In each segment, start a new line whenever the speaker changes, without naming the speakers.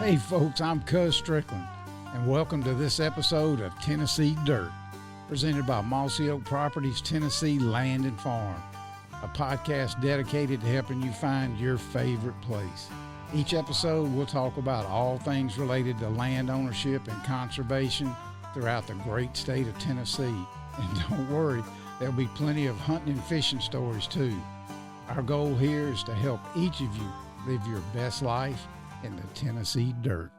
Hey folks, I'm Cuz Strickland, and welcome to this episode of Tennessee Dirt, presented by Mossy Oak Properties, Tennessee Land and Farm, a podcast dedicated to helping you find your favorite place. Each episode, we'll talk about all things related to land ownership and conservation throughout the great state of Tennessee. And don't worry, there'll be plenty of hunting and fishing stories too. Our goal here is to help each of you live your best life in the Tennessee dirt.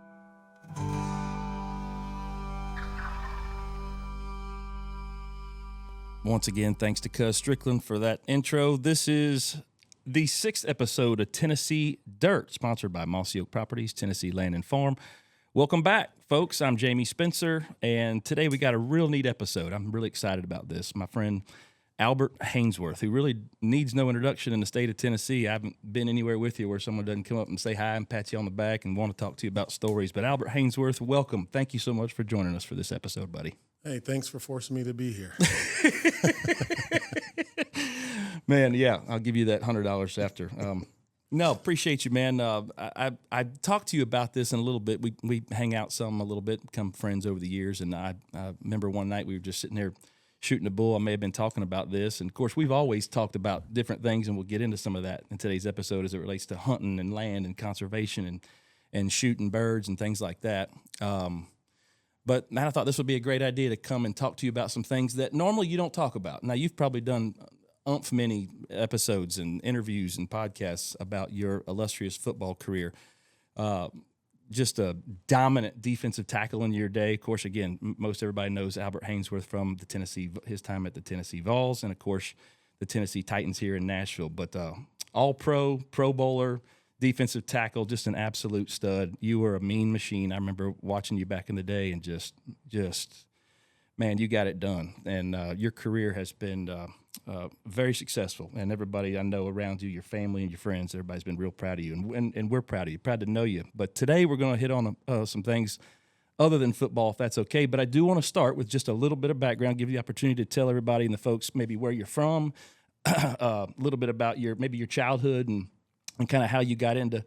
Once again, thanks to Cuz Strickland for that intro. This is the 6th episode of Tennessee Dirt, sponsored by Mossy Oak Properties, Tennessee Land and Farm. Welcome back, folks. I'm Jamie Spencer, and today we got a real neat episode. I'm really excited about this. My friend Albert Haynesworth, who really needs no introduction in the state of Tennessee. I haven't been anywhere with you where someone doesn't come up and say hi and pat you on the back and want to talk to you about stories. But Albert Haynesworth, welcome. Thank you so much for joining us for this episode, buddy.
Hey, thanks for forcing me to be here.
Man, yeah, I'll give you that $100 after. No, appreciate you, man. I talked to you about this in a little bit. We hang out some a little bit, become friends over the years. And I remember one night we were just sitting there shooting a bull. I may have been talking about this. And, of course, we've always talked about different things, and we'll get into some of that in today's episode as it relates to hunting and land and conservation and shooting birds and things like that. But, man, I thought this would be a great idea to come and talk to you about some things that normally you don't talk about. Now, you've probably done many episodes and interviews and podcasts about your illustrious football career. Just a dominant defensive tackle in your day. Of course, again, most everybody knows Albert Haynesworth from his time at the Tennessee Vols, and, of course, the Tennessee Titans here in Nashville. But all-pro, Pro Bowler, defensive tackle, just an absolute stud. You were a mean machine. I remember watching you back in the day and just man, you got it done. And your career has been very successful. And everybody I know around you, your family and your friends, everybody's been real proud of you. And we're proud of you, proud to know you. But today we're going to hit on some things other than football, if that's okay. But I do want to start with just a little bit of background, give you the opportunity to tell everybody and the folks maybe where you're from, a little bit about your childhood and kind of how you got into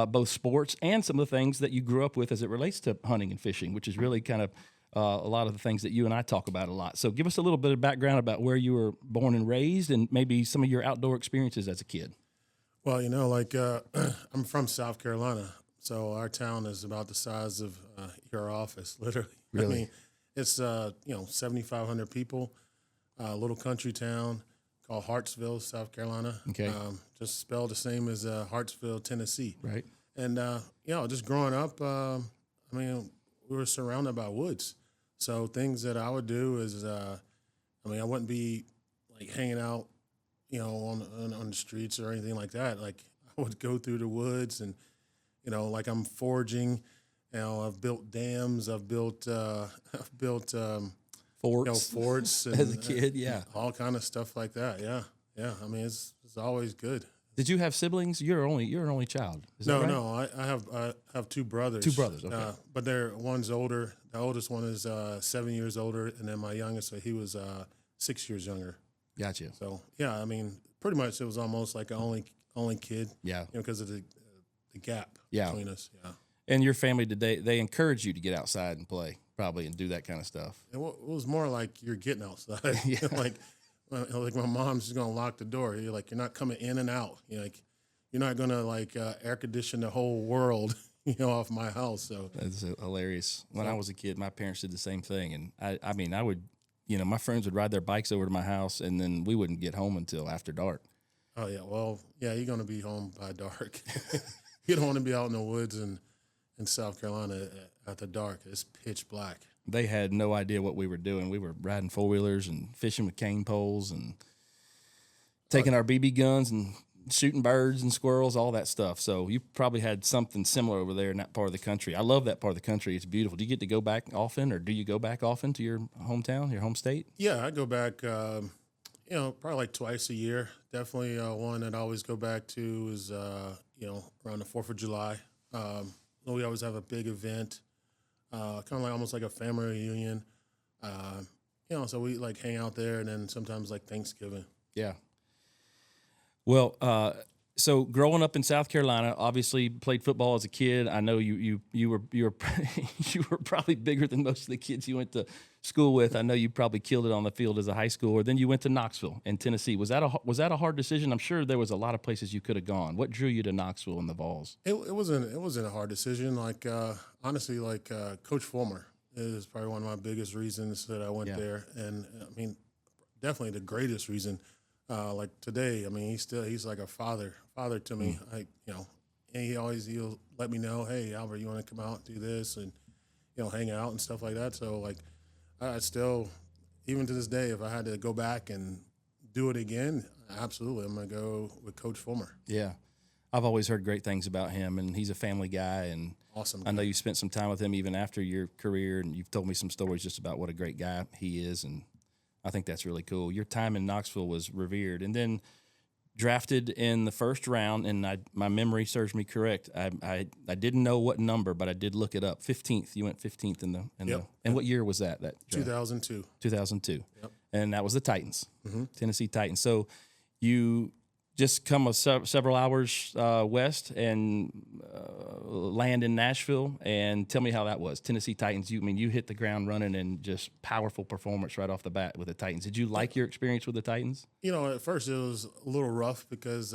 both sports and some of the things that you grew up with as it relates to hunting and fishing, which is really kind of a lot of the things that you and I talk about a lot. So give us a little bit of background about where you were born and raised and maybe some of your outdoor experiences as a kid.
Well, I'm from South Carolina, so our town is about the size of your office, literally.
Really?
I mean, it's 7,500 people, a little country town called Hartsville, South Carolina.
Okay.
Just spelled the same as Hartsville, Tennessee.
Right.
And just growing up, we were surrounded by woods. So things that I would do is, I wouldn't be like hanging out, on the streets or anything like that. Like I would go through the woods and, like I'm foraging. I've built dams. I've built forts and,
as a kid. Yeah.
all kind of stuff like that. Yeah. Yeah. I mean, it's always good.
Did you have siblings? You're an only child. Is that right?
No. I have two brothers.
Two brothers. Okay.
But one's older. The oldest one is 7 years older, and then my youngest, he was 6 years younger.
Gotcha.
So yeah, I mean, pretty much it was almost like an only kid.
Yeah.
Because of the gap between us. Yeah.
And your family today, they encourage you to get outside and play, probably, and do that kind of stuff.
It was more like you're getting outside.
Yeah.
Like my mom's just gonna lock the door. You're not coming in and out. You're not gonna air condition the whole world, off my house. So
that's hilarious. When I was a kid, my parents did the same thing, and I would, my friends would ride their bikes over to my house, and then we wouldn't get home until after dark.
Oh yeah, well yeah, you're gonna be home by dark. You don't want to be out in the woods in South Carolina at the dark. It's pitch black.
They had no idea what we were doing. We were riding four-wheelers and fishing with cane poles and taking our BB guns and shooting birds and squirrels, all that stuff. So you probably had something similar over there in that part of the country. I love that part of the country. It's beautiful. Do you get to go back often, or do you go back often to your hometown, your home state?
Yeah, I go back, probably like twice a year. Definitely one that I always go back to is, around the 4th of July. We always have a big event. Kind of like almost like a family reunion, so we hang out there, and then sometimes Thanksgiving.
Yeah. Well, So growing up in South Carolina, obviously played football as a kid. I know you were you were probably bigger than most of the kids you went to school with. I know you probably killed it on the field as a high schooler. Then you went to Knoxville in Tennessee. Was that a hard decision? I'm sure there was a lot of places you could have gone. What drew you to Knoxville and the Vols?
It wasn't a hard decision. Like honestly, like Coach Fulmer is probably one of my biggest reasons that I went there, and I mean, definitely the greatest reason. Like today, I mean, he's like a father to me. And he'll let me know, hey, Albert, you want to come out and do this, and hang out and stuff like that. So like, I still, even to this day, if I had to go back and do it again, absolutely, I'm gonna go with Coach Fulmer.
Yeah, I've always heard great things about him, and he's a family guy, and
Awesome.
I know you spent some time with him even after your career, and you've told me some stories just about what a great guy he is, and I think that's really cool. Your time in Knoxville was revered, and then drafted in the first round, and my memory serves me correct. I didn't know what number, but I did look it up. 15th. You went 15th in the and what year was that? That draft?
2002.
2002.
Yep.
And that was the Titans, Tennessee Titans. So you just come several hours west and land in Nashville, and tell me how that was. Tennessee Titans. You hit the ground running and just powerful performance right off the bat with the Titans. Did you like your experience with the Titans?
At first it was a little rough because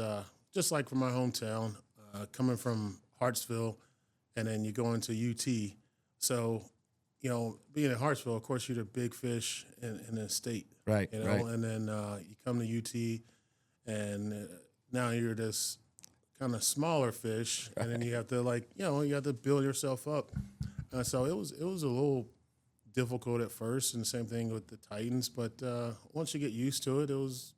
just like from my hometown, coming from Hartsville, and then you go into UT. So, being in Hartsville, of course, you're the big fish in the state.
Right, right.
And then you come to UT, and now you're this kind of smaller fish, and then you have to you have to build yourself up. So it was a little difficult at first, and the same thing with the Titans. But once you get used to it, it was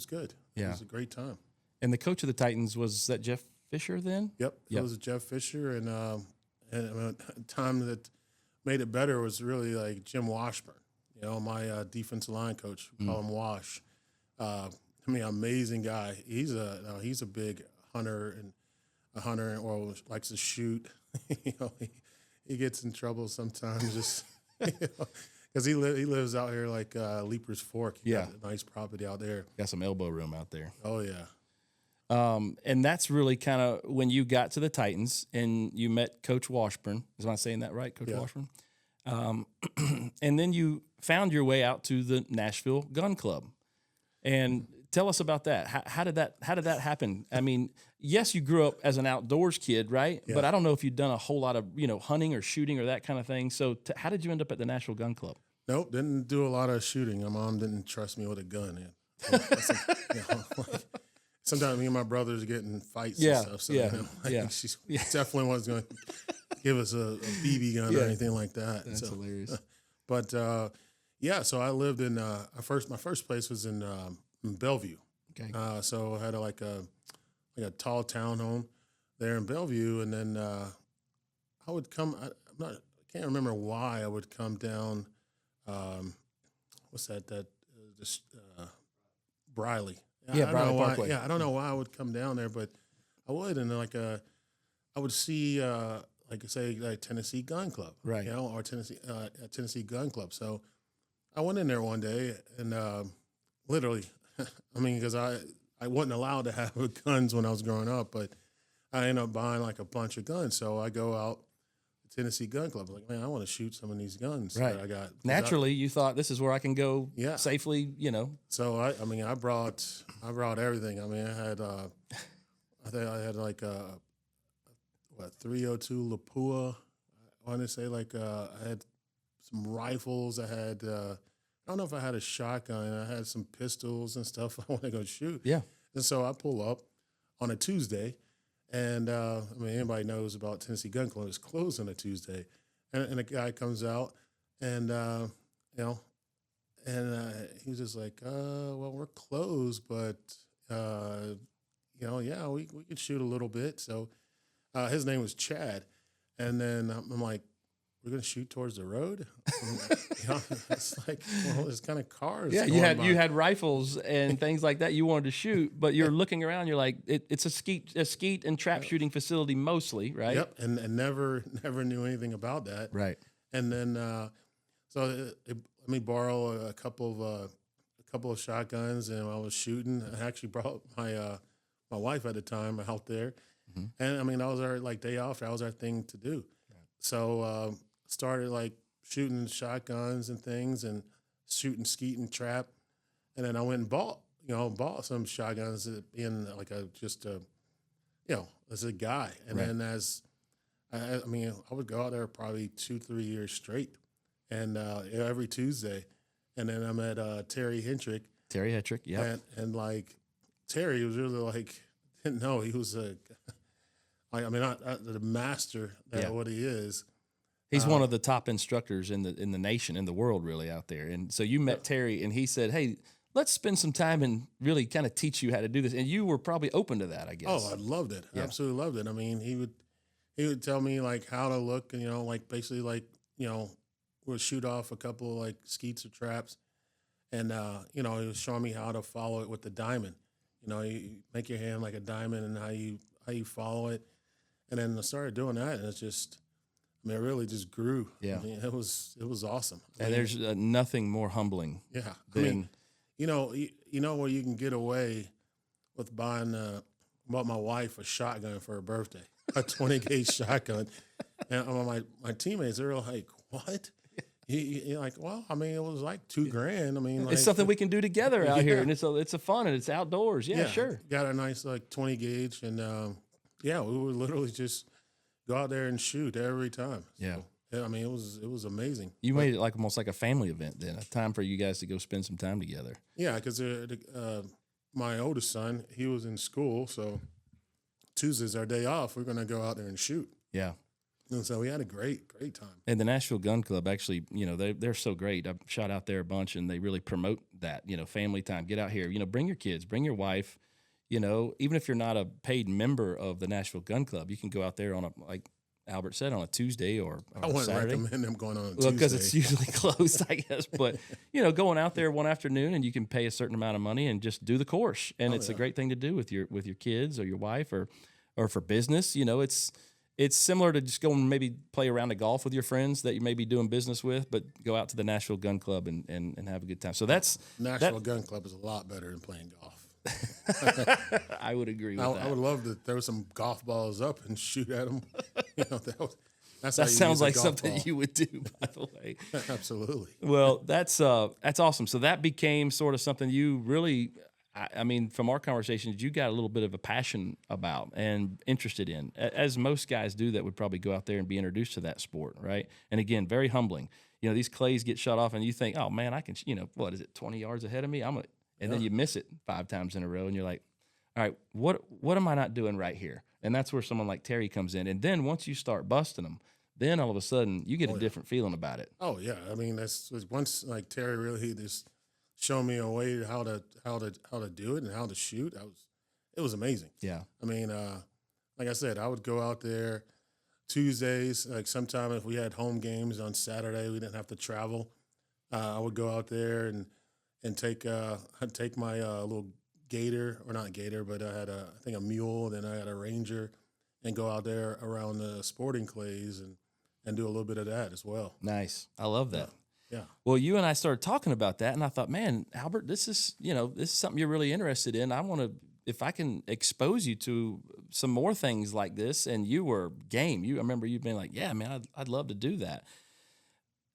good.
Yeah.
It was a great time.
And the coach of the Titans, was that Jeff Fisher then?
Yep. It was Jeff Fisher, and a time that made it better was really like Jim Washburn. My defensive line coach. We call him Wash. Amazing guy. He's a big hunter or likes to shoot. He gets in trouble sometimes just because he lives out here like Leaper's Fork. He got a nice property out there.
Got some elbow room out there.
Oh yeah.
And that's really kind of when you got to the Titans and you met Coach Washburn. Is I saying that right, Coach Washburn? And then you found your way out to the Nashville Gun Club. And tell us about that. How did that happen? I mean, yes, you grew up as an outdoors kid, right? Yeah. But I don't know if you'd done a whole lot of hunting or shooting or that kind of thing. So how did you end up at the Nashville Gun Club?
Nope, didn't do a lot of shooting. My mom didn't trust me with a gun. Sometimes me and my brothers get in fights and stuff. So, she definitely wasn't going to give us a BB gun or anything like that.
That's hilarious.
But, so I lived in my first place was in Bellevue.
Okay.
So I had a tall townhome there in Bellevue, and then I would come. I can't remember why I would come down. What's that? Briley.
Briley Parkway.
Yeah, I don't know why I would come down there, but I would, and I would see like Tennessee Gun Club,
right?
Or Tennessee Gun Club. So I went in there one day, and literally, because I wasn't allowed to have guns when I was growing up, but I ended up buying like a bunch of guns. So I go out to Tennessee Gun Club, like, man, I want to shoot some of these guns that I got.
Naturally, you thought this is where I can go safely,
So I brought everything. I mean, I had like a 302 Lapua. I want to say I had some rifles. I had I don't know if I had a shotgun. I had some pistols and stuff I want to go shoot.
Yeah.
And so I pull up on a Tuesday, and anybody knows about Tennessee Gun Club. It's closed on a Tuesday, and a guy comes out, and he was just like, well, we're closed, but we could shoot a little bit. So his name was Chad, and then I'm like, we're gonna shoot towards the road. It's like, well, there's kind of cars.
Yeah, you had rifles and things like that you wanted to shoot, but you're looking around. You're like, it's a skeet and trap shooting facility mostly, right?
Yep, and never knew anything about that.
Right.
And then let me borrow a couple of shotguns, and I was shooting. I actually brought my my wife at the time out there. And I mean, that was our like day off. That was our thing to do. So started like shooting shotguns and things and shooting skeet and trap. And then I went and bought some shotguns in like as a guy. And then I mean, I would go out there probably 2-3 years straight and every Tuesday. And then I met Terry Hendrick.
Terry Hendrick, yeah.
And like Terry was really like, didn't know he was not the master that what he is.
He's one of the top instructors in the nation, in the world, really, out there. And so you met Terry, and he said, "Hey, let's spend some time and really kind of teach you how to do this." And you were probably open to that, I guess.
Oh, I loved it.
Yeah.
Absolutely loved it. I mean, he would tell me like how to look, and like basically like we'll shoot off a couple of like skeets or traps, and he was showing me how to follow it with the diamond. You make your hand like a diamond, and how you follow it. And then I started doing that, and it's just, I mean, it really just grew.
Yeah.
I mean, it was awesome.
And there's nothing more humbling.
Yeah.
Than,
I mean, where you can get away with bought my wife a shotgun for her birthday, a 20 gauge shotgun. And my teammates, they're like, "What?" You're like, "Well, I mean, it was like $2,000. I mean, like,
it's something we can do together out here, and it's a fun, and it's outdoors. Yeah, sure.
Got a nice like 20 gauge, and we would literally just go out there and shoot every time. So, I mean, it was amazing.
You made it like almost like a family event then, a time for you guys to go spend some time together.
Yeah, because my oldest son, he was in school, so Tuesday's our day off. We're going to go out there and shoot.
Yeah.
And so we had a great time.
And the Nashville Gun Club, actually, they're so great. I've shot out there a bunch, and they really promote that, family time. Get out here, bring your kids, bring your wife. Even if you're not a paid member of the Nashville Gun Club, you can go out there on like Albert said, on a Tuesday or
I wouldn't
Saturday.
recommend them going on a Tuesday.
Well, because it's usually closed, I guess. But, going out there one afternoon, and you can pay a certain amount of money and just do the course. And it's a great thing to do with your kids or your wife or for business. It's similar to just going and maybe play around the golf with your friends that you may be doing business with, but go out to the Nashville Gun Club and have a good time. So
Nashville Gun Club is a lot better than playing golf.
I would agree with that.
I would love to throw some golf balls up and shoot at them.
That sounds like something you would do, by the way.
Absolutely.
Well, that's awesome. So that became sort of something you really, I mean, from our conversations, you got a little bit of a passion about and interested in, as most guys do that would probably go out there and be introduced to that sport, right? And again, very humbling. These clays get shot off, and you think, oh man, I can, what is it, 20 yards ahead of me? And then you miss it 5 times in a row, and you're like, all right, what am I not doing right here? And that's where someone like Terry comes in. And then once you start busting them, then all of a sudden you get a different feeling about it.
Oh yeah, I mean that's once like Terry really just showed me a way how to do it and how to shoot. It was amazing.
Yeah,
I mean, like I said, I would go out there Tuesdays. Like sometime if we had home games on Saturday, we didn't have to travel. I would go out there and take my little gator, or not gator, but I had I think a mule. Then I had a ranger, and go out there around the sporting clays and do a little bit of that as well.
Nice. I love that.
Yeah.
Well, you and I started talking about that, and I thought, man, Albert, this is something you're really interested in. I want to, if I can expose you to some more things like this, and you were game. I remember you being like, yeah, man, I'd love to do that.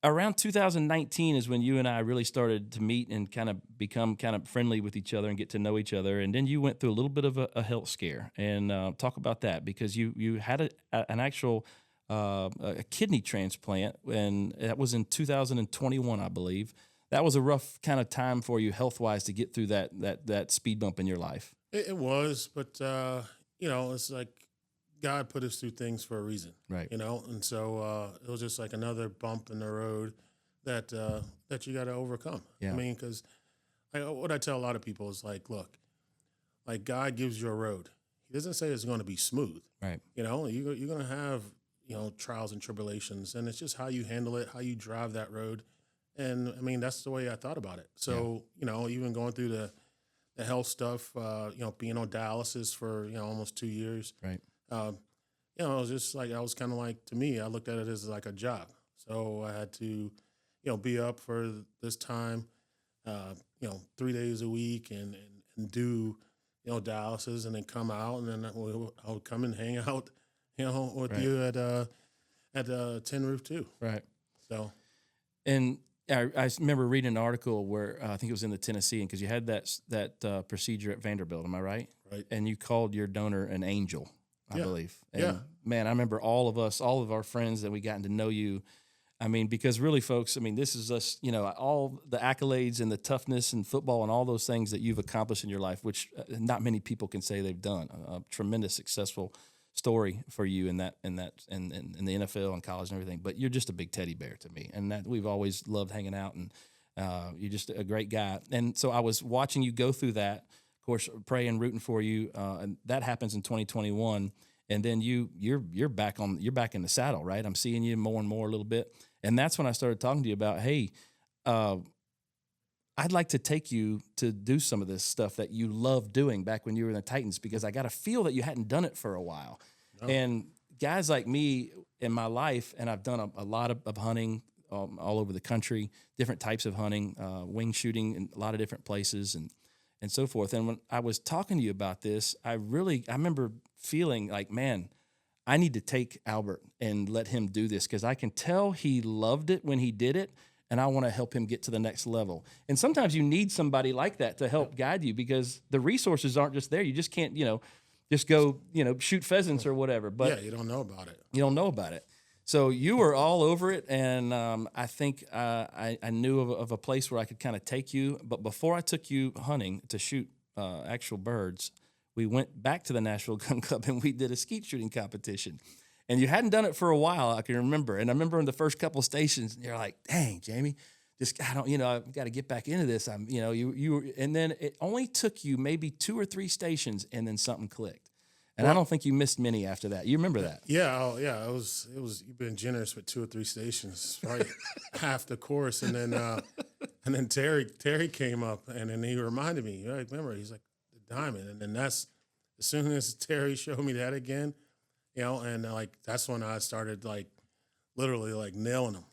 Around 2019 is when you and I really started to meet and kind of become kind of friendly with each other and get to know each other. And then you went through a little bit of a health scare, and talk about that, because you had an actual a kidney transplant, and that was in 2021, I believe. That was a rough kind of time for you health-wise to get through that speed bump in your life.
It was, but it's like God put us through things for a reason,
right?
And so it was just like another bump in the road that you got to overcome.
Yeah.
I mean, because what I tell a lot of people is like, look, like God gives you a road. He doesn't say it's going to be smooth,
right?
You're going to have trials and tribulations, and it's just how you handle it, how you drive that road. And I mean, that's the way I thought about it. So even going through the health stuff, being on dialysis for almost 2 years,
right?
It was just like, to me, I looked at it as like a job. So I had to, be up for this time, 3 days a week and do, dialysis, and then come out, and then I would come and hang out, with you at Tin Roof too.
Right.
So,
and I remember reading an article where I think it was in the Tennessean, because you had that procedure at Vanderbilt. Am I right?
Right.
And you called your donor an angel, I believe. And
Yeah.
man, I remember all of our friends that we gotten to know you. I mean, because really, folks, I mean, this is us, all the accolades and the toughness and football and all those things that you've accomplished in your life, which not many people can say they've done. A tremendous, successful story for you in the NFL and college and everything. But you're just a big teddy bear to me, and that we've always loved hanging out, and you're just a great guy. And so I was watching you go through that, of course, praying, rooting for you, and that happens in 2021. And then you're back in the saddle, right? I'm seeing you more and more a little bit. And that's when I started talking to you about, hey, I'd like to take you to do some of this stuff that you loved doing back when you were in the Titans, because I got to feel that you hadn't done it for a while. No. And guys like me in my life, and I've done a lot of hunting all over the country, different types of hunting, wing shooting in a lot of different places and so forth. And when I was talking to you about this, I remember feeling like, man, I need to take Albert and let him do this, because I can tell he loved it when he did it, and I want to help him get to the next level. And sometimes you need somebody like that to help guide you, because the resources aren't just there. You just can't, just go, shoot pheasants or whatever. But
you don't know about it.
You don't know about it. So you were all over it, and I think I knew of a place where I could kind of take you. But before I took you hunting to shoot actual birds, we went back to the Nashville Gun Club and we did a skeet shooting competition. And you hadn't done it for a while, I can remember. And I remember in the first couple of stations, you're like, "Dang, Jamie, I've got to get back into this." And then it only took you maybe 2 or 3 stations, and then something clicked. And I don't think you missed many after that. You remember that?
Yeah, It was. You've been generous with 2 or 3 stations, right? Half the course, and then Terry came up, and then he reminded me. Remember, he's like, the diamond, and then that's as soon as Terry showed me that again, and that's when I started literally nailing them.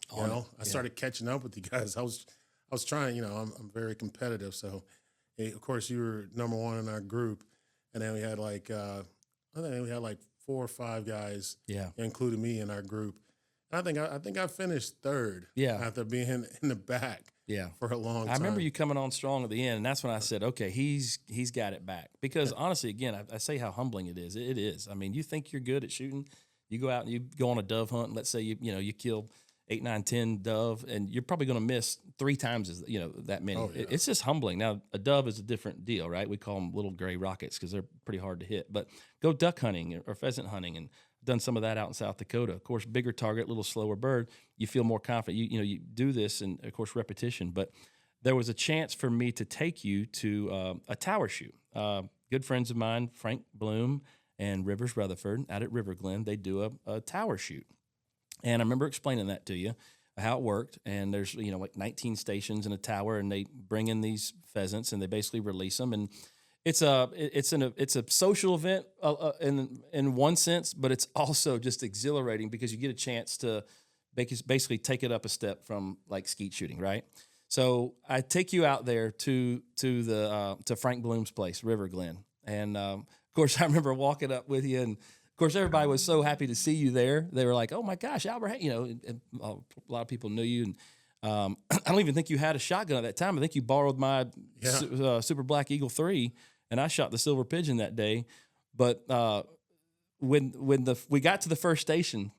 I started catching up with you guys. I was trying. I'm very competitive, so of course you were number 1 in our group, and then we had I think we had 4 or 5 guys, including me in our group. And I think I finished 3rd, after being in the back, for a long time.
I remember you coming on strong at the end, and that's when I said, okay, he's got it back. Because honestly, again, I say how humbling it is. It is. I mean, you think you're good at shooting, you go out and you go on a dove hunt, and let's say you kill 8, 9, 10 dove, and you're probably going to miss 3 times as that many. Oh, yeah. It's just humbling. Now, a dove is a different deal, right? We call them little gray rockets because they're pretty hard to hit. But go duck hunting or pheasant hunting, and done some of that out in South Dakota. Of course, bigger target, little slower bird. You feel more confident. You do this, and of course, repetition. But there was a chance for me to take you to a tower shoot. Good friends of mine, Frank Bloom and Rivers Rutherford, out at River Glen, they do a tower shoot. And I remember explaining that to you, how it worked. And there's 19 stations in a tower, and they bring in these pheasants, and they basically release them. And it's a social event in one sense, but it's also just exhilarating because you get a chance to basically take it up a step from skeet shooting, right? So I take you out there to Frank Bloom's place, River Glen, and of course I remember walking up with you, and of course everybody was so happy to see you there. They were like, "Oh my gosh, Albert!" And a lot of people knew you, and I don't even think you had a shotgun at that time. I think you borrowed my Super Black Eagle 3. And I shot the silver pigeon that day. But when we got to the first station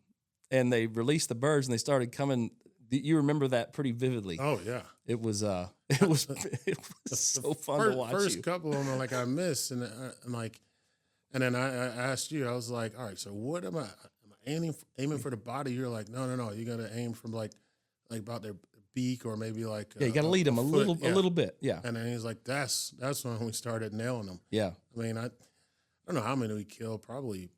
and they released the birds and they started coming, you remember that pretty vividly.
Oh yeah,
it was so fun to watch.
First couple of them I missed, and and then I asked you. I was like, all right, so what am I aiming for the body? You're like, no, you got to aim from about their beak, or maybe you got
to lead them a little bit,
And then he's like, that's when we started nailing them.
Yeah,
I mean, I don't know how many we killed, probably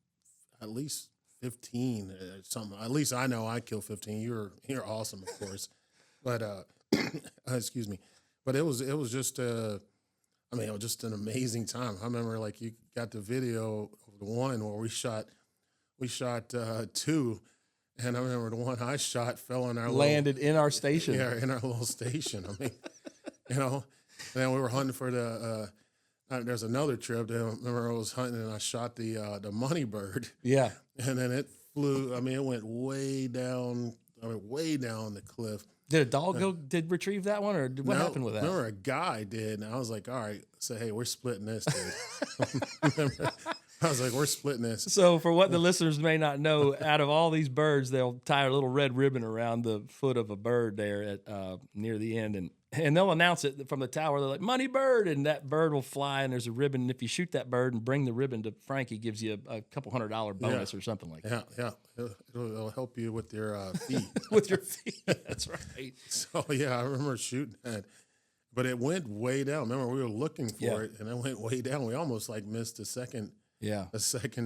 at least 15 or something. At least I know I killed 15. You're awesome, of course, but excuse me, but it was just it was just an amazing time. I remember you got the video of the one where we shot 2. And I remember the one I shot fell in
landed in our station.
Yeah, in our little station. I mean, and then we were hunting for the there's another trip. I remember I was hunting and I shot the money bird,
Yeah.
and then it flew. I mean, it went way down. I mean, way down the cliff.
Did a dog did retrieve that one, or what happened with that?
Remember, a guy did, and I was like, all right, so hey, we're splitting this, dude. I was like, we're splitting this.
So for what the listeners may not know, out of all these birds, they'll tie a little red ribbon around the foot of a bird there at near the end, and they'll announce it from the tower. They're like, money bird, and that bird will fly, and there's a ribbon. And if you shoot that bird and bring the ribbon to Frank, he gives you a couple $100 bonus or something like that.
Yeah. It'll help you with your feet.
With your feet. That's right.
So, yeah, I remember shooting that. But it went way down. Remember, we were looking for it, and it went way down. We almost, like, missed a second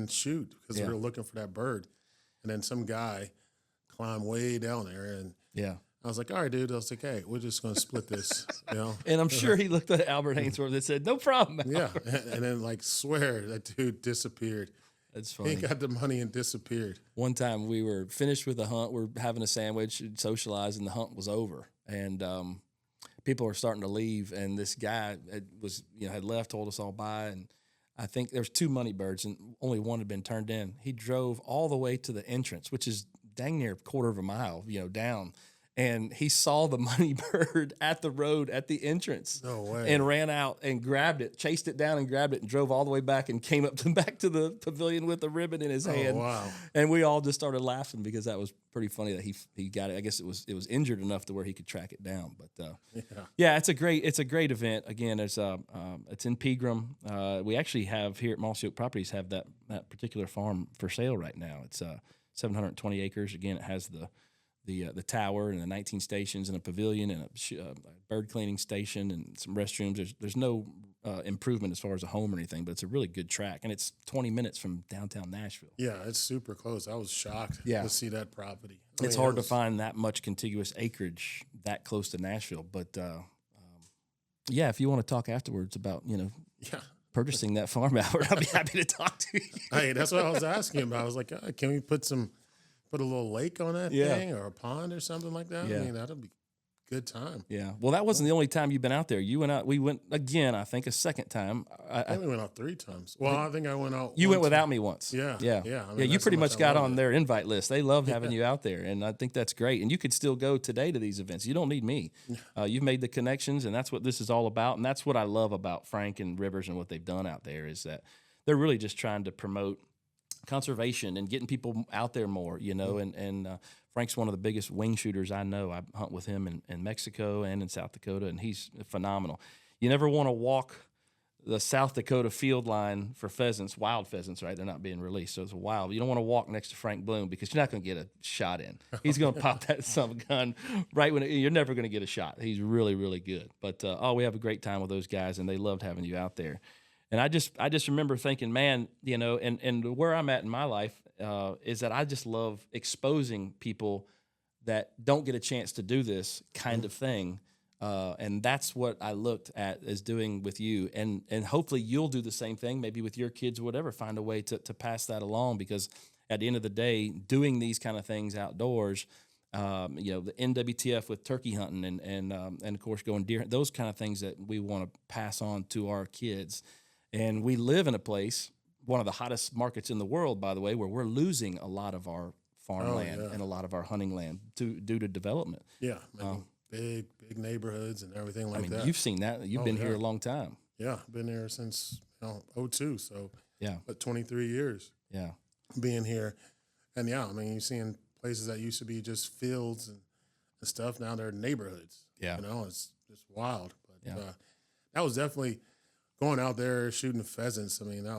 shoot because we were looking for that bird. And then some guy climbed way down there, and I was like, all right, dude. I was like, hey, we're just going to split this, you know.
And I'm sure he looked at Albert Haynesworth and said, no problem, Albert.
Yeah, and then, like, swear that dude disappeared.
That's funny.
He got the money and disappeared.
One time we were finished with the hunt. We're having a sandwich, socializing, and the hunt was over. And people were starting to leave, and this guy had left, told us all bye, and I think there was 2 money birds, and only one had been turned in. He drove all the way to the entrance, which is dang near a quarter of a mile, down, and he saw the money bird at the road at the entrance.
No way.
And ran out and grabbed it, chased it down and grabbed it, and drove all the way back and came back to the pavilion with the ribbon in his hand.
Wow.
And we all just started laughing because that was pretty funny that he got it. I guess it was injured enough to where he could track it down. But it's a great event. Again, it's in Pegram. We actually have here at Mossy Oak Properties have that particular farm for sale right now. It's 720 acres. Again, it has the tower and the 19 stations and a pavilion and a bird cleaning station and some restrooms. There's no improvement as far as a home or anything, but it's a really good track, and it's 20 minutes from downtown Nashville.
Yeah, it's super close. I was shocked to see that property.
It's hard to find that much contiguous acreage that close to Nashville, but if you want to talk afterwards about purchasing that farm, Albert, I'll be happy to talk to you.
Hey, that's what I was asking about. I was like, can we put a little lake on that thing or a pond or something like that?
Yeah.
I mean, that'll be a good time.
Yeah. Well, that wasn't the only time you've been out there. You went out. We went again, I think, a second time.
I only went out 3 times. Well, I think I went out.
You went without me once.
Yeah.
Yeah.
I mean,
You pretty much got on
it.
their invite list. They loved having you out there, and I think that's great. And you could still go today to these events. You don't need me. You've made the connections, and that's what this is all about. And that's what I love about Frank and Rivers and what they've done out there is that they're really just trying to promote conservation and getting people out there more, and Frank's one of the biggest wing shooters I know. I hunt with him in Mexico and in South Dakota, and he's phenomenal. You never want to walk the South Dakota field line for pheasants, wild pheasants, right? They're not being released, so it's wild. You don't want to walk next to Frank Bloom because you're not going to get a shot in. He's going to pop that son of a gun right when you're never going to get a shot. He's really, really good. But we have a great time with those guys, and they loved having you out there. And I just remember thinking, man, and where I'm at in my life is that I just love exposing people that don't get a chance to do this kind of thing. And that's what I looked at as doing with you. And hopefully you'll do the same thing, maybe with your kids or whatever, find a way to pass that along, because at the end of the day, doing these kind of things outdoors, the NWTF with turkey hunting and of course going deer, those kind of things that we want to pass on to our kids. And we live in a place, one of the hottest markets in the world, by the way, where we're losing a lot of our farmland and a lot of our hunting land due to development.
Yeah, big neighborhoods and everything like that.
You've seen that. You've been here a long time.
Yeah, been here since 2002, so but 23 years.
Yeah,
being here, and you're seeing places that used to be just fields and stuff. Now they're neighborhoods.
Yeah,
it's just wild. But that was definitely. Going out there shooting pheasants, I mean, that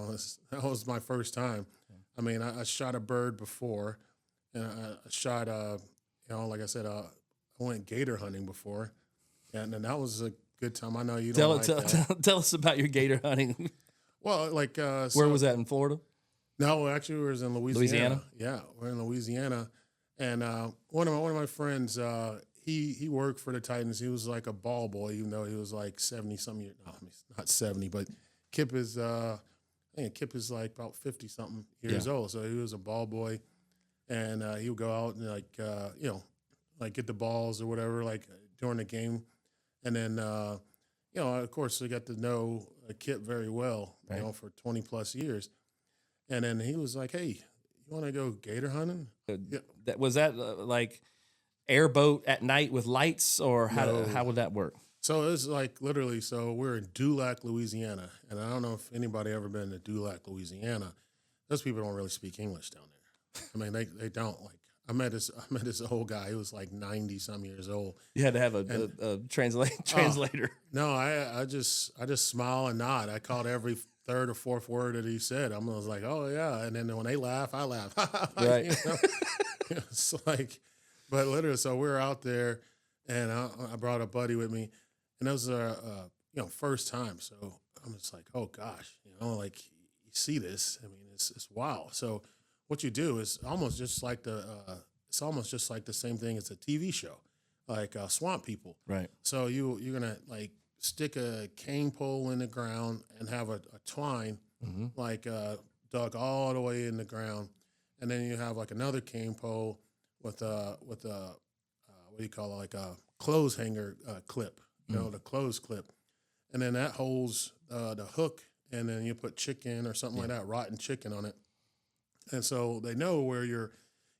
was my first time. I mean, I shot a bird before, and I shot, like I said, I went gator hunting before, and that was a good time. I know you don't
tell us about your gator hunting.
Well,
where was that, in Florida?
No, actually, we was in Louisiana. Yeah, we're in Louisiana, and one of my friends, he worked for the Titans. He was like a ball boy, even though he was like 70-something years. No, I mean, not 70, but Kip is Kip is like about 50-something years old. So he was a ball boy, and he would go out and like get the balls or whatever, like during the game, and then you know, of course, I got to know Kip very well,
Right.
you know, for 20 plus years. And then he was like, "Hey, you want to go gator hunting?" Yeah.
That was that like airboat at night with lights, or
No.
how would that work?
So it's like literally, so we're in Dulac, Louisiana. And I don't know if anybody ever been to Dulac, Louisiana. Those people don't really speak English down there. I mean, they don't like. I met this old guy. He was like 90 some years old.
You had to have a translator.
No, I just smile and nod. I caught every third or fourth word that he said. I was like, "Oh yeah," and then when they laugh, I laugh.
Right.
You know? It's like, but literally, so we were out there, and I brought a buddy with me, and it was you know, first time. So I'm just like, "Oh gosh," you know, like you see this. I mean, it's wild. So what you do is almost just like it's almost just like the same thing as a TV show, like Swamp People.
Right.
So you're gonna like stick a cane pole in the ground and have a twine like dug all the way in the ground, and then you have like another cane pole with a what do you call it, like a clothes hanger clip, you know, the clothes clip, and then that holds the hook, and then you put chicken or something like that, rotten chicken on it, and so they know where your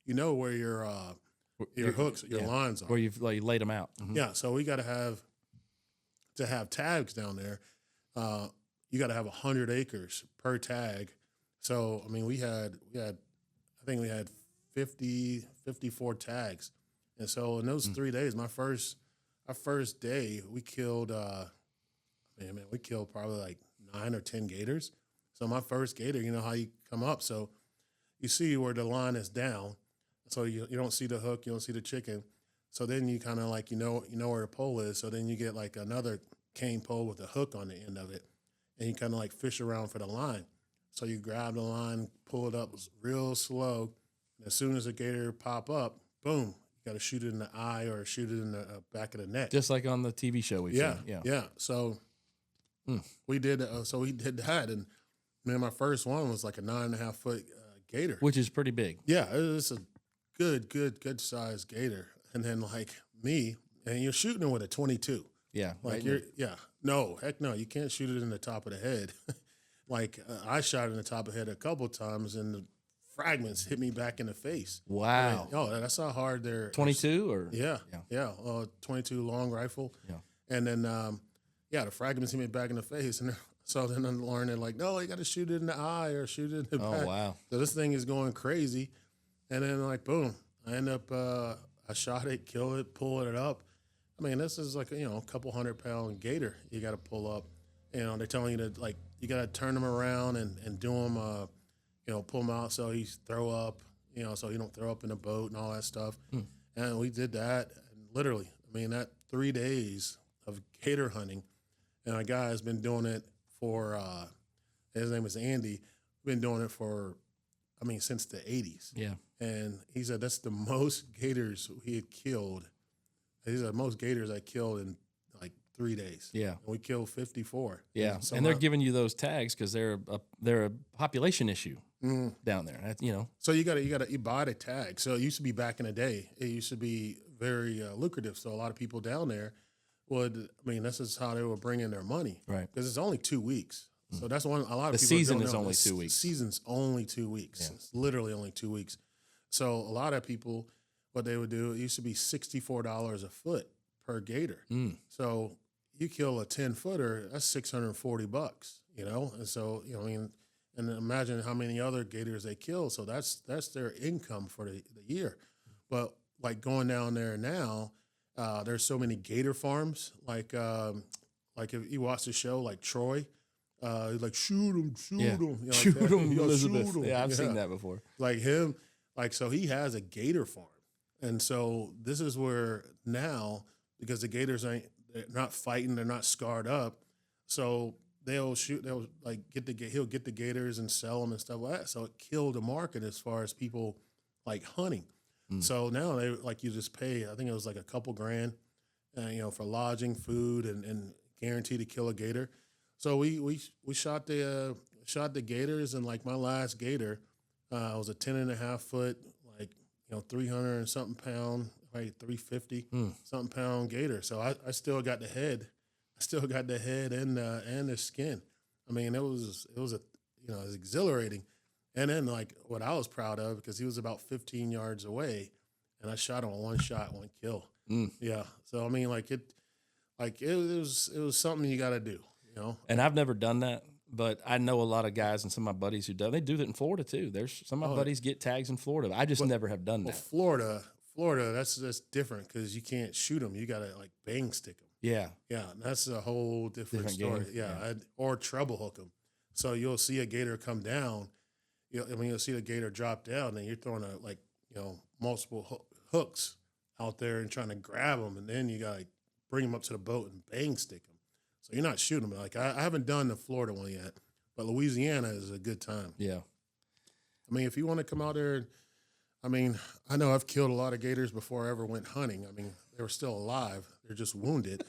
hooks, your lines are.
Where you've like laid them out.
Yeah, so we got to have tags down there. You got to have 100 acres per tag. So I mean, I think we had 54 tags, and so in those 3 days, our first day, we killed. We killed probably like 9 or 10 gators. So my first gator, you know how you come up, so you see where the line is down, so you don't see the hook, you don't see the chicken. So then you kind of like, you know where the pole is. So then you get like another cane pole with a hook on the end of it, and you kind of like fish around for the line. So you grab the line, pull it up real slow. And as soon as the gator pop up, boom, you got to shoot it in the eye or shoot it in the back of the neck.
Just like on the TV show we've
Yeah,
seen.
yeah. So we did that, and man, my first one was like a 9.5 foot gator,
Which is pretty big.
yeah, it's a good sized gator. And then like me, and you're shooting it with a 22.
Yeah.
Like no, heck no, you can't shoot it in the top of the head. Like I shot it in the top of the head a couple of times, and the fragments hit me back in the face.
Wow.
I mean, that's how hard they're
22 or?
Yeah. 22 long rifle.
Yeah.
And then the fragments hit me back in the face, and so then I'm learning like, no, you got to shoot it in the eye or shoot it in the back.
Oh, wow.
So this thing is going crazy, and then like boom, I end up I shot it, killed it, pulling it up. I mean, this is like a couple 100-pound gator you got to pull up. You know, they're telling you to like you got to turn them around and do them, pull them out so he throw up, so you don't throw up in the boat and all that stuff. And we did that, and literally, I mean, that 3 days of gator hunting, and a guy has been doing it for. His name is Andy. Been doing it for, since the 80s.
Yeah.
And he said that's the most gators he had killed. He said most gators I killed in like 3 days.
Yeah.
And we killed 54.
Yeah.
So
And they're giving you those tags because they're a population issue down there.
So you buy the tag. So it used to be back in the day. It used to be very lucrative. So a lot of people down there this is how they were bringing their money.
Right.
Because it's only 2 weeks. So that's a lot of
The
people
season
don't
is
know.
only
The
2 weeks.
Season's only 2 weeks.
Yeah.
It's literally only 2 weeks. So a lot of people, what they would do, it used to be $64 a foot per gator. So you kill a 10-footer, that's $640, And so, and imagine how many other gators they kill. So that's their income for the year. But like going down there now, there's so many gator farms. Like if you watch the show, like Troy, he's like, shoot him.
Shoot him, Elizabeth.
Shoot 'em.
Yeah, I've seen that before.
Like him, so he has a gator farm. And so this is where now, because the gators they're not fighting, they're not scarred up. So he'll get the gators and sell them and stuff like that. So it killed the market as far as people like hunting. So now they you just pay, I think it was like a couple grand, for lodging, food, and guaranteed to kill a gator. So we shot the gators, and like my last gator was a 10.5 foot, 300 and something pound, 350 something pound gator. So I still got the head. still got the head and the skin. I mean, it was it was exhilarating. And then like what I was proud of, because he was about 15 yards away, and I shot him on one shot, one kill. Yeah. So I mean, it was something you got to do, you know.
And I've never done that, but I know a lot of guys and some of my buddies who do. They do that in Florida too. There's some of my buddies get tags in Florida. I just never have done that.
Florida, that's different because you can't shoot them. You got to like bang stick them.
Yeah.
Yeah, that's a whole different story.
game.
Yeah, or treble hook them. So you'll see a gator come down. You'll see the gator drop down, and you're throwing multiple hooks out there and trying to grab them, and then you got to bring them up to the boat and bang stick them. So you're not shooting them. Like I haven't done the Florida one yet, but Louisiana is a good time.
Yeah.
I mean, if you want to come out there, I mean, I know I've killed a lot of gators before I ever went hunting. I mean, they were still alive; they're just wounded.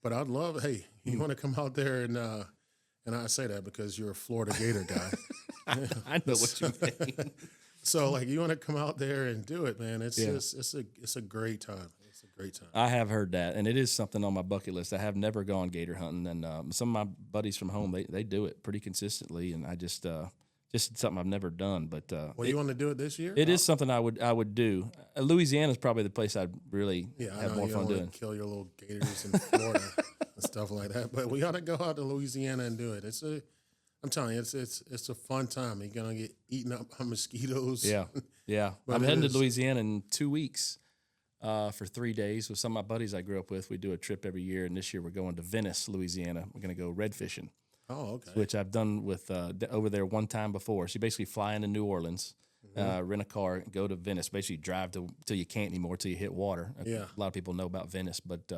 But I'd love, hey, you want to come out there and I say that because you're a Florida gator guy.
I know what you mean.
So like, you want to come out there and do it, man? It's a great time. It's a great time.
I have heard that, and it is something on my bucket list. I have never gone gator hunting, and some of my buddies from home they do it pretty consistently, and I just something I've never done. But
you want to do it this year?
It is something I would do. Louisiana is probably the place I'd really
I
have
know
more
you
fun
don't
doing.
Kill your little gators in Florida and stuff like that, but we ought to go out to Louisiana and do it. I'm telling you, it's a fun time. You're gonna get eaten up by mosquitoes.
Yeah. I'm heading to Louisiana in 2 weeks for 3 days with some of my buddies I grew up with. We do a trip every year, and this year we're going to Venice, Louisiana. We're going to go red fishing.
Oh, okay.
Which I've done with over there one time before. So you basically fly into New Orleans, rent a car, go to Venice, basically drive till you can't anymore, till you hit water.
Yeah.
A lot of people know about Venice, but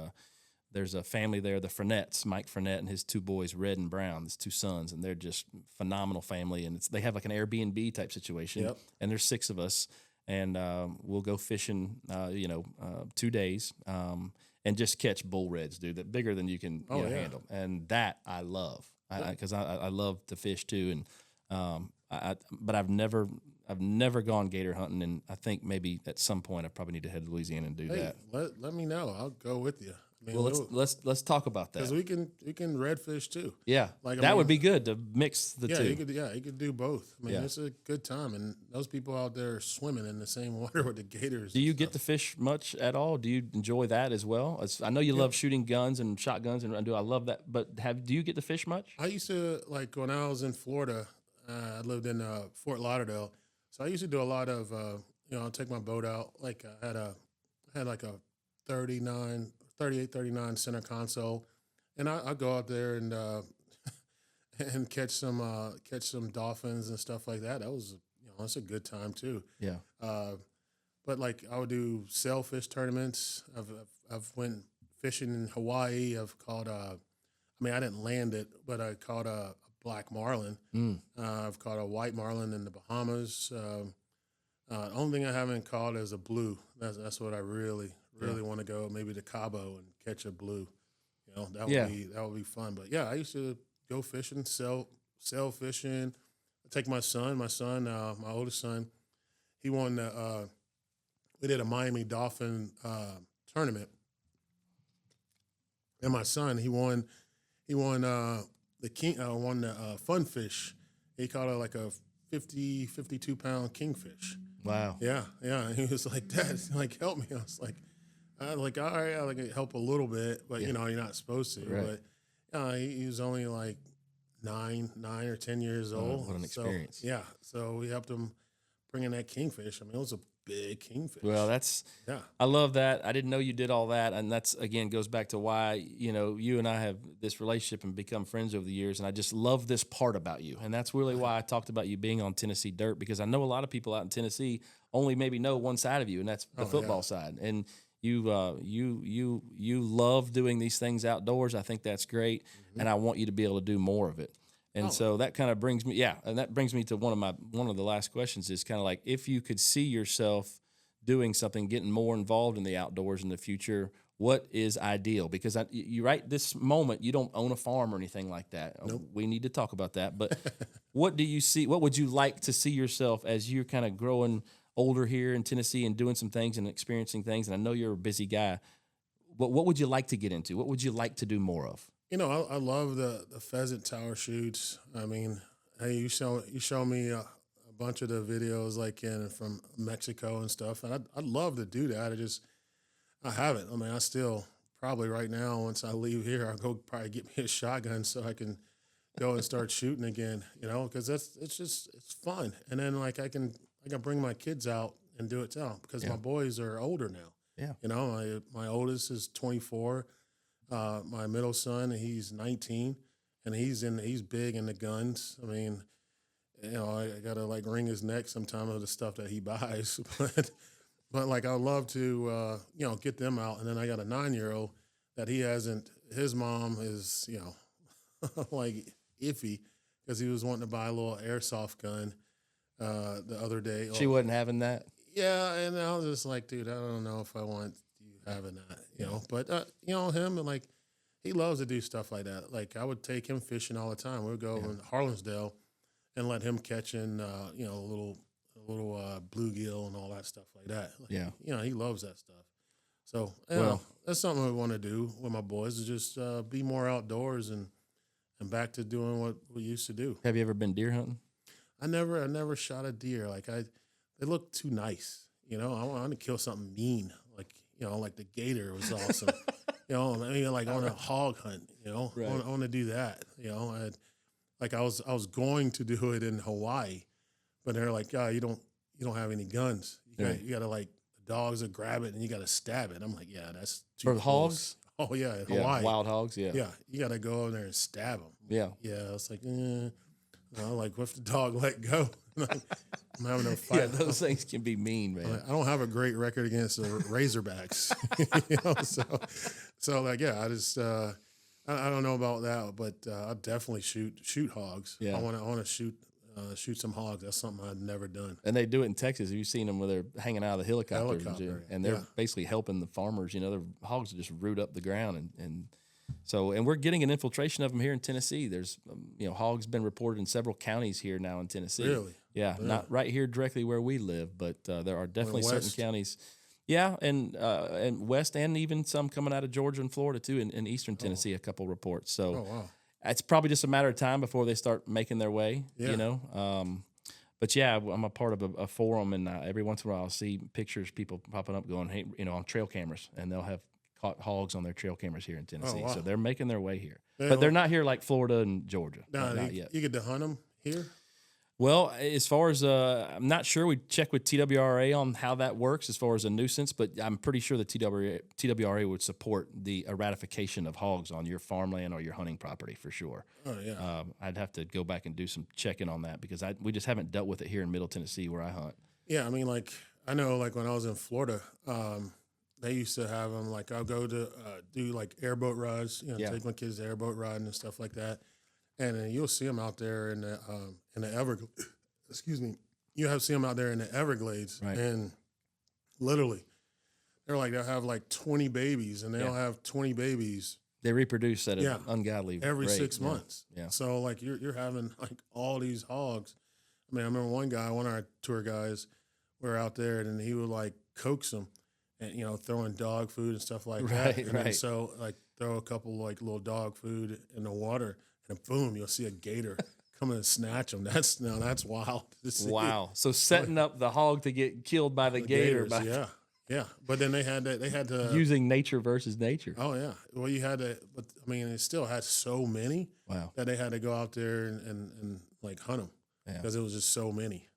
there's a family there, the Frenets, Mike Frenet and his two boys, Red and Brown, his two sons, and they're just phenomenal family. And they have like an Airbnb type situation, and there's 6 of us, and we'll go fishing, 2 days, and just catch bull reds, dude, that bigger than you can handle, and that I love. Because I love to fish too, and but I've never gone gator hunting, and I think maybe at some point I probably need to head to Louisiana and do that.
Let me know. I'll go with you. I mean,
Well, let's talk about that,
because we can redfish too.
Yeah, that would be good to mix the two.
You could do both. I mean, it's a good time, and those people out there are swimming in the same water with the gators.
Do you get to fish much at all? Do you enjoy that as well? I know you love shooting guns and shotguns, and I love that. But do you get to fish much?
I used to, like when I was in Florida. I lived in Fort Lauderdale, so I used to do a lot of I'll take my boat out. Like I had like a 38-39 center console, and I go out there and and catch some dolphins and stuff like that. That was that's a good time too.
Yeah.
But like I would do sailfish tournaments. I've went fishing in Hawaii. I've caught I didn't land it, but I caught a black marlin. I've caught a white marlin in the Bahamas. The only thing I haven't caught is a blue. That's what I really want to go. Maybe to Cabo and catch a blue. That would be fun. But yeah, I used to go fishing, sail fishing. I take my son, my oldest son. He won we did a Miami Dolphin tournament, and my son he won won the fun fish. He caught like a 52 pound kingfish.
Wow.
Yeah. And he was like, "Dad, like help me." I was like, all right, I'll like help a little bit, but you're not supposed to.
Right.
But he was only like 9 or 10 years old.
What an experience.
So we helped him bring in that kingfish. I mean, it was a big kingfish.
Well, I love that. I didn't know you did all that, and that's again goes back to why you and I have this relationship and become friends over the years, and I just love this part about you, and that's really why I talked about you being on Tennessee Dirt, because I know a lot of people out in Tennessee only maybe know one side of you, and that's the football side, and you love doing these things outdoors. I think that's great, and I want you to be able to do more of it. And so that kind of brings me, and that brings me to one of the last questions is kind of like, if you could see yourself doing something, getting more involved in the outdoors in the future, what is ideal? Because you right this moment, you don't own a farm or anything like that.
Nope.
We need to talk about that. But what do you see? What would you like to see yourself as you're kind of growing older here in Tennessee and doing some things and experiencing things? And I know you're a busy guy. What would you like to get into? What would you like to do more of?
I love the pheasant tower shoots. I mean, hey, you show me a bunch of the videos like from Mexico and stuff, and I'd love to do that. I haven't. I mean, I still probably right now once I leave here, I'll go probably get me a shotgun so I can go and start shooting again. Because it's fun, and then like I can bring my kids out and do it too because my boys are older now.
Yeah.
My oldest is 24. My middle son, he's 19, and he's big into guns. I mean, I gotta like wring his neck sometime of the stuff that he buys, but like I love to get them out. And then I got a 9-year-old that he hasn't. His mom is like iffy because he was wanting to buy a little airsoft gun the other day.
She wasn't having that.
Yeah, and I was just like, dude, I don't know if I want you having that, But him and like he loves to do stuff like that. Like I would take him fishing all the time. We would go over to Harlansdale and let him catch in, a little bluegill and all that stuff like that. Like, he loves that stuff. So that's something I want to do with my boys is just be more outdoors and back to doing what we used to do.
Have you ever been deer hunting?
I never shot a deer. Like they look too nice. I want to kill something mean. Like the gator was awesome. Like on a hog hunt.
Right.
I want to do that. I was going to do it in Hawaii, but they're like, you don't have any guns. You got to like the dogs will grab it and you got to stab it. I'm like, yeah, that's too
For
close.
hogs.
Oh yeah, in Hawaii.
Wild hogs. Yeah.
Yeah, you got to go over there and stab them.
Yeah.
Yeah, it's like, like what if the dog let go? I'm having a fight.
Yeah, those things can be mean, man.
I don't have a great record against the Razorbacks, So like, I just I don't know about that, but I'll definitely shoot hogs.
Yeah.
I want to shoot some hogs. That's something I've never done.
And they do it in Texas. Have you seen them where they're hanging out of the helicopters? And they're
yeah.
basically helping the farmers. Their hogs just root up the ground. And we're getting an infiltration of them here in Tennessee. There's, hogs been reported in several counties here now in Tennessee.
Really?
Yeah, not right here directly where we live, but there are definitely certain counties. Yeah, and west and even some coming out of Georgia and Florida too, in eastern Tennessee, a couple reports. So it's probably just a matter of time before they start making their way, But yeah, I'm a part of a forum, and every once in a while I'll see pictures, people popping up going, hey, on trail cameras, and they'll have caught hogs on their trail cameras here in Tennessee. So they're making their way here. But they're not here like Florida and Georgia. No, not yet.
You get to hunt them here?
Well, as far as I'm not sure. We check with TWRA on how that works as far as a nuisance, but I'm pretty sure the TWRA would support the ratification of hogs on your farmland or your hunting property for sure.
Oh yeah.
I'd have to go back and do some checking on that because we just haven't dealt with it here in Middle Tennessee where I hunt.
Yeah, I mean, like I know, like when I was in Florida, they used to have them. Like I'll go to do like airboat rides, take my kids to airboat riding and stuff like that. And then you'll see them out there in the Everglades. Excuse me. You'll see them out there in the Everglades,
right.
And literally, they'll have like 20 babies, and they'll have 20 babies.
They reproduce at an ungodly
every
rate.
6 months.
Yeah.
So like you're having like all these hogs. I mean, I remember one of our tour guys, were out there, and he would like coax them, and throwing dog food and stuff like that. And then so like throw a couple like little dog food in the water. And boom, you'll see a gator come and snatch them. That's wild to see.
Wow. So setting up the hog to get killed by the gator.
Gators, yeah. But then they had to
using nature versus nature.
Oh yeah. Well, you had to, but I mean, it still had so many that they had to go out there and like hunt them because it was just so many.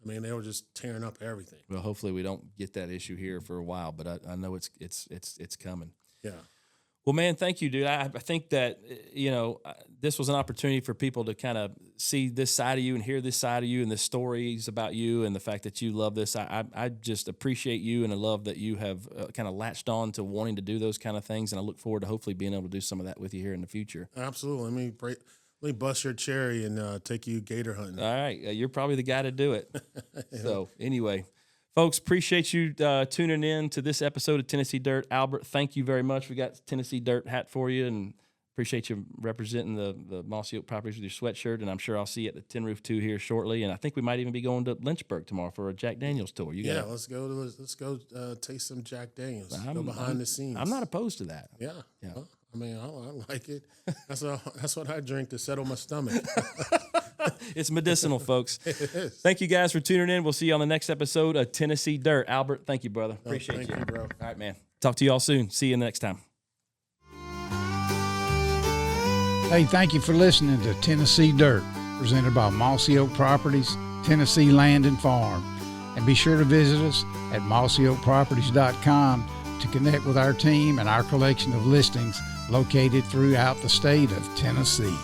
I mean, they were just tearing up everything.
Well, hopefully we don't get that issue here for a while, but I know it's coming.
Yeah.
Well, man, thank you, dude. I think that, this was an opportunity for people to kind of see this side of you and hear this side of you and the stories about you and the fact that you love this. I just appreciate you, and I love that you have kind of latched on to wanting to do those kind of things, and I look forward to hopefully being able to do some of that with you here in the future.
Absolutely. Let me bust your cherry and take you gator hunting.
All right. You're probably the guy to do it. So anyway. Folks, appreciate you tuning in to this episode of Tennessee Dirt. Albert, thank you very much. We got Tennessee Dirt hat for you, and appreciate you representing the Mossy Oak properties with your sweatshirt, and I'm sure I'll see you at the Tin Roof 2 here shortly, and I think we might even be going to Lynchburg tomorrow for a Jack Daniels tour.
Let's go taste some Jack Daniels. Go behind the scenes.
I'm not opposed to that.
Yeah.
Yeah.
Well, I mean, I like it. That's what I drink to settle my stomach.
It's medicinal, folks.
It is.
Thank you guys for tuning in. We'll see you on the next episode of Tennessee Dirt. Albert, thank you, brother. Appreciate
Thank you, bro.
All right, man. Talk to you all soon. See you next time.
Hey, thank you for listening to Tennessee Dirt, presented by Mossy Oak Properties, Tennessee Land and Farm. And be sure to visit us at mossyoakproperties.com to connect with our team and our collection of listings located throughout the state of Tennessee.